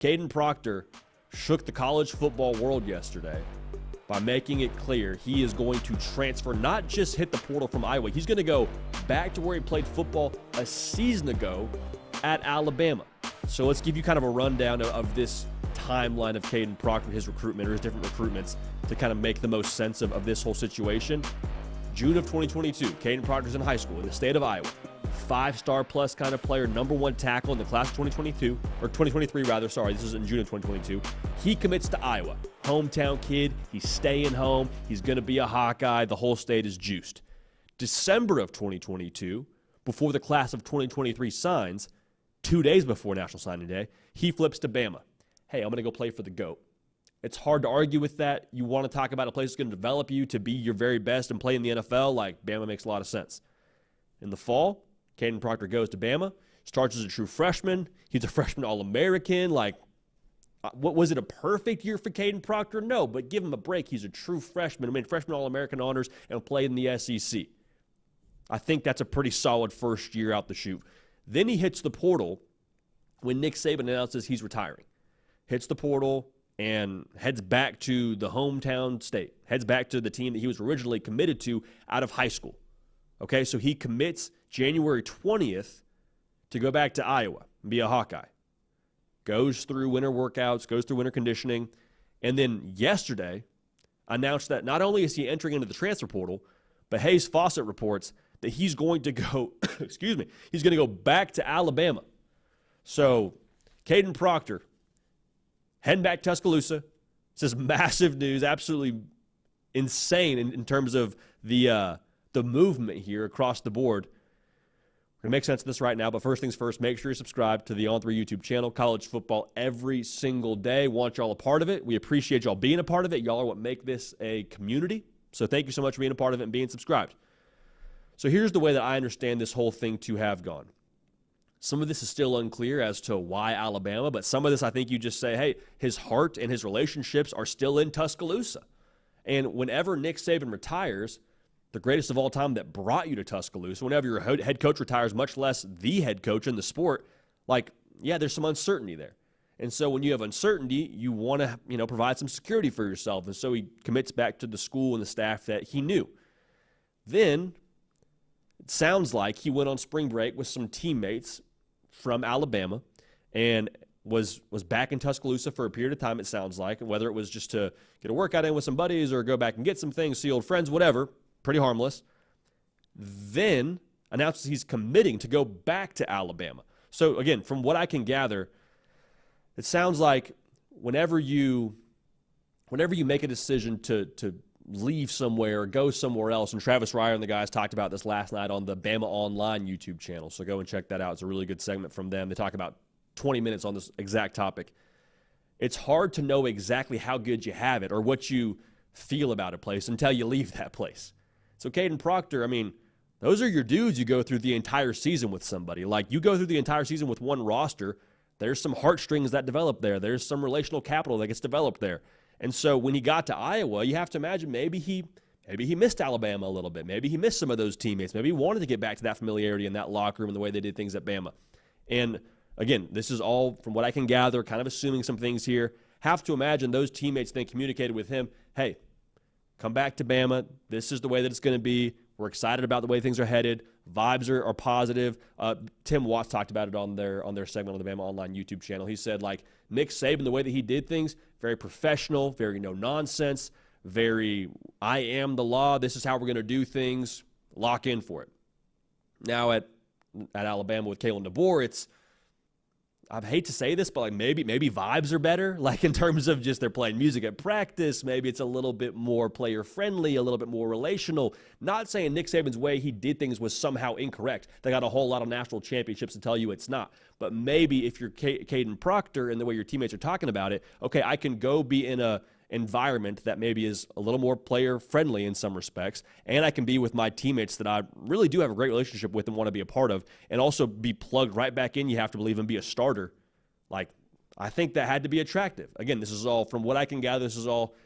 Kadyn Proctor shook the college football world yesterday by making it clear he is going to transfer, not just hit the portal from Iowa. He's going to go back to where he played football a season ago at Alabama. So let's give you kind of a rundown of this timeline of Kadyn Proctor, his recruitment or his different recruitments to kind of make the most sense of this whole situation. June of 2022, Kadyn Proctor's in high school in the state of Iowa. 5-star plus kind of player, number one tackle in the class of 2022, or 2023 rather, sorry, this is in June of 2022. He commits to Iowa. Hometown kid, he's staying home, he's going to be a Hawkeye, the whole state is juiced. December of 2022, before the class of 2023 signs, 2 days before National Signing Day, he flips to Bama. Hey, I'm going to go play for the GOAT. It's hard to argue with that. You want to talk about a place that's going to develop you to be your very best and play in the NFL, like Bama makes a lot of sense. In the fall, Kadyn Proctor goes to Bama, starts as a true freshman. He's a freshman All-American. Like, what was it, a perfect year for Kadyn Proctor? No, but give him a break. He's a true freshman. I mean, freshman All-American honors and played in the SEC. I think that's a pretty solid first year out the chute. Then he hits the portal when Nick Saban announces he's retiring. Hits the portal and heads back to the hometown state, heads back to the team that he was originally committed to out of high school. Okay, so he commits January 20th to go back to Iowa and be a Hawkeye. Goes through winter workouts, goes through winter conditioning, and then yesterday announced that not only is he entering into the transfer portal, but Hayes Fawcett reports that he's going to go, he's going to go back to Alabama. So Kadyn Proctor heading back to Tuscaloosa. This is massive news, absolutely insane in terms of the movement here across the board. We're going to make sense of this right now, but first things first, make sure you subscribe to the On3 YouTube channel. College football every single day. Want y'all a part of it. We appreciate y'all being a part of it. Y'all are what make this a community. So thank you so much for being a part of it and being subscribed. So here's the way that I understand this whole thing to have gone. Some of this is still unclear as to why Alabama, but some of this I think you just say, hey, his heart and his relationships are still in Tuscaloosa. And whenever Nick Saban retires, the greatest of all time that brought you to Tuscaloosa, whenever your head coach retires, much less the head coach in the sport, like, yeah, there's some uncertainty there. And so when you have uncertainty, you want to, provide some security for yourself. And so he commits back to the school and the staff that he knew. Then it sounds like he went on spring break with some teammates from Alabama and was back in Tuscaloosa for a period of time, it sounds like, whether it was just to get a workout in with some buddies or go back and get some things, see old friends, whatever, pretty harmless. Then announces he's committing to go back to Alabama. So again, from what I can gather, it sounds like whenever you make a decision to leave somewhere or go somewhere else, and Travis Reier and the guys talked about this last night on the Bama Online YouTube channel, so go and check that out. It's a really good segment from them. They talk about 20 minutes on this exact topic. It's hard to know exactly how good you have it or what you feel about a place until you leave that place. So Kadyn Proctor, I mean, those are your dudes you go through the entire season with somebody. Like, you go through the entire season with one roster, there's some heartstrings that develop there. There's some relational capital that gets developed there. And so when he got to Iowa, you have to imagine maybe he missed Alabama a little bit. Maybe he missed some of those teammates. Maybe he wanted to get back to that familiarity in that locker room and the way they did things at Bama. And again, this is all from what I can gather, kind of assuming some things here. Have to imagine those teammates then communicated with him, hey, come back to Bama. This is the way that it's going to be. We're excited about the way things are headed. Vibes are positive. Tim Watts talked about it on their segment on the Bama Online YouTube channel. He said, like, Nick Saban, the way that he did things, very professional, very no-nonsense, very I am the law. This is how we're going to do things. Lock in for it. Now at Alabama with Kalen DeBoer, it's, I hate to say this, but like maybe vibes are better, like in terms of just they're playing music at practice. Maybe it's a little bit more player-friendly, a little bit more relational. Not saying Nick Saban's way he did things was somehow incorrect. They got a whole lot of national championships to tell you it's not. But maybe if you're Kadyn Proctor and the way your teammates are talking about it, okay, I can go be in a environment that maybe is a little more player-friendly in some respects, and I can be with my teammates that I really do have a great relationship with and want to be a part of, and also be plugged right back in, you have to believe, and be a starter. Like, I think that had to be attractive. Again, this is all, from what I can gather, this is all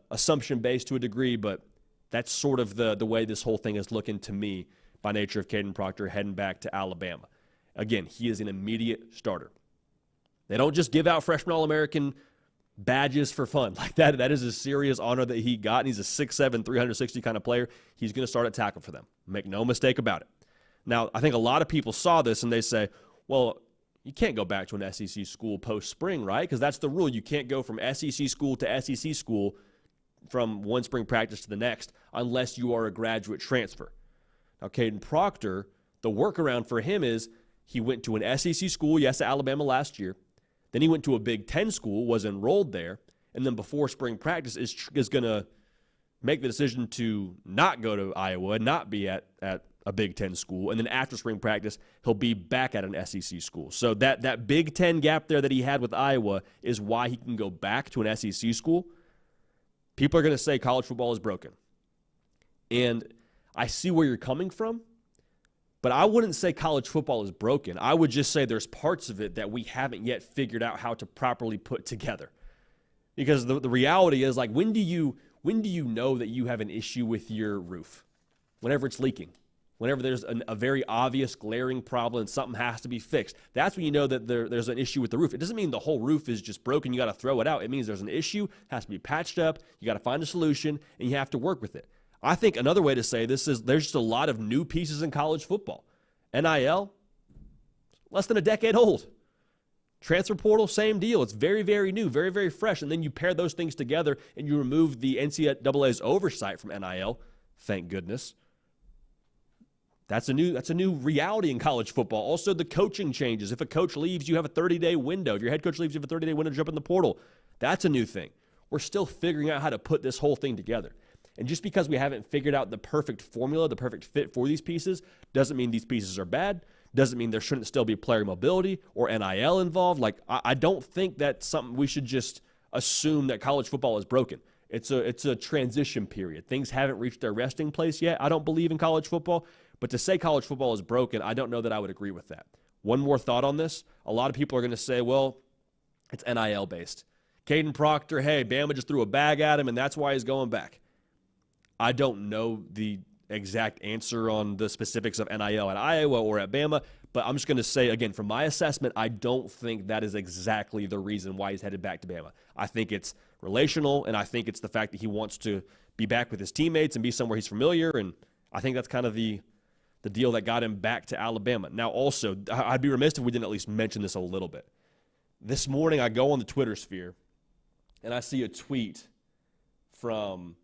assumption-based to a degree, but that's sort of the way this whole thing is looking to me by nature of Kadyn Proctor heading back to Alabama. Again, he is an immediate starter. They don't just give out freshman All-American badges for fun. Like that is a serious honor that he got, and he's a 6'7", 360 kind of player. He's going to start at tackle for them. Make no mistake about it. Now, I think a lot of people saw this, and they say, well, you can't go back to an SEC school post-spring, right? Because that's the rule. You can't go from SEC school to SEC school from one spring practice to the next unless you are a graduate transfer. Now, Kadyn Proctor, the workaround for him is he went to an SEC school, yes, at Alabama last year. Then he went to a Big Ten school, was enrolled there, and then before spring practice is going to make the decision to not go to Iowa, not be at a Big Ten school, and then after spring practice, he'll be back at an SEC school. So that Big Ten gap there that he had with Iowa is why he can go back to an SEC school. People are going to say college football is broken. And I see where you're coming from, but I wouldn't say college football is broken. I would just say there's parts of it that we haven't yet figured out how to properly put together. Because the reality is, like, when do you know that you have an issue with your roof? Whenever it's leaking. Whenever there's a very obvious glaring problem and something has to be fixed. That's when you know that there's an issue with the roof. It doesn't mean the whole roof is just broken, you got to throw it out. It means there's an issue, has to be patched up, you got to find a solution, and you have to work with it. I think another way to say this is there's just a lot of new pieces in college football. NIL, less than a decade old. Transfer portal, same deal. It's very, very new, very, very fresh. And then you pair those things together and you remove the NCAA's oversight from NIL. Thank goodness. That's a new reality in college football. Also, the coaching changes. If a coach leaves, you have a 30-day window. If your head coach leaves, you have a 30-day window to jump in the portal. That's a new thing. We're still figuring out how to put this whole thing together. And just because we haven't figured out the perfect formula, the perfect fit for these pieces, doesn't mean these pieces are bad. Doesn't mean there shouldn't still be player mobility or NIL involved. Like, I don't think that's something we should just assume that college football is broken. It's a transition period. Things haven't reached their resting place yet. I don't believe in college football. But to say college football is broken, I don't know that I would agree with that. One more thought on this. A lot of people are going to say, well, it's NIL-based. Kadyn Proctor, hey, Bama just threw a bag at him, and that's why he's going back. I don't know the exact answer on the specifics of NIL at Iowa or at Bama, but I'm just going to say, again, from my assessment, I don't think that is exactly the reason why he's headed back to Bama. I think it's relational, and I think it's the fact that he wants to be back with his teammates and be somewhere he's familiar, and I think that's kind of the deal that got him back to Alabama. Now, also, I'd be remiss if we didn't at least mention this a little bit. This morning, I go on the Twitter sphere, and I see a tweet from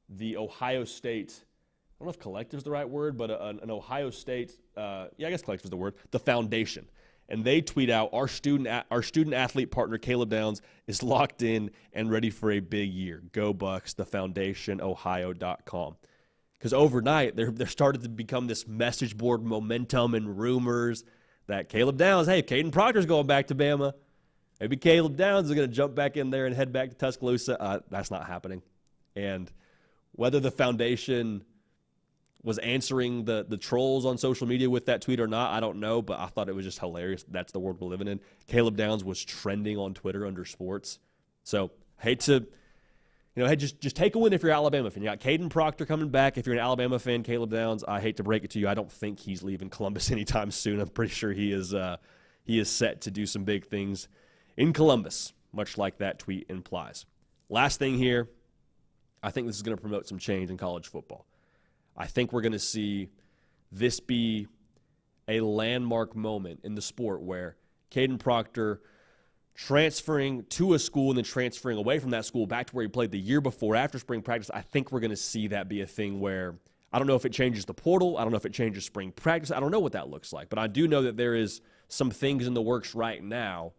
the Ohio State, I don't know if collective is the right word, but an Ohio State, I guess collective is the word, the foundation. And they tweet out, our student athlete partner, Caleb Downs, is locked in and ready for a big year. Go Bucks, the foundation, ohio.com. Because overnight, there started to become this message board momentum and rumors that Caleb Downs, hey, Kadyn Proctor's going back to Bama. Maybe Caleb Downs is going to jump back in there and head back to Tuscaloosa. That's not happening. And whether the foundation was answering the trolls on social media with that tweet or not, I don't know, but I thought it was just hilarious. That's the world we're living in. Caleb Downs was trending on Twitter under sports. So, hate to, hey, just take a win if you're an Alabama fan. You got Kadyn Proctor coming back. If you're an Alabama fan, Caleb Downs, I hate to break it to you, I don't think he's leaving Columbus anytime soon. I'm pretty sure he is set to do some big things in Columbus, much like that tweet implies. Last thing here, I think this is going to promote some change in college football. I think we're going to see this be a landmark moment in the sport where Kadyn Proctor transferring to a school and then transferring away from that school back to where he played the year before after spring practice. I think we're going to see that be a thing where I don't know if it changes the portal. I don't know if it changes spring practice. I don't know what that looks like. But I do know that there is some things in the works right now.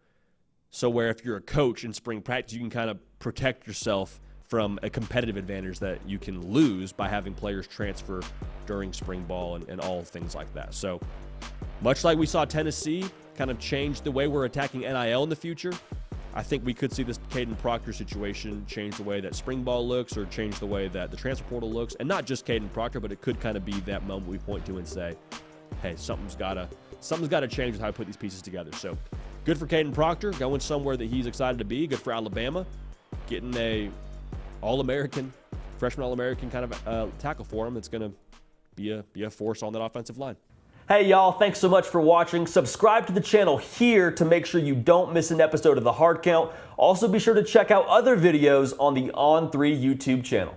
So where if you're a coach in spring practice, you can kind of protect yourself from a competitive advantage that you can lose by having players transfer during spring ball and all things like that. So much like we saw Tennessee kind of change the way we're attacking NIL in the future, I think we could see this Kadyn Proctor situation change the way that spring ball looks or change the way that the transfer portal looks. And not just Kadyn Proctor, but it could kind of be that moment we point to and say, hey, something's got to change with how we put these pieces together. So good for Kadyn Proctor, going somewhere that he's excited to be. Good for Alabama, getting a All-American, freshman All-American kind of tackle for him. It's going to be a force on that offensive line. Hey y'all, thanks so much for watching. Subscribe to the channel here to make sure you don't miss an episode of The Hard Count. Also be sure to check out other videos on the On3 YouTube channel.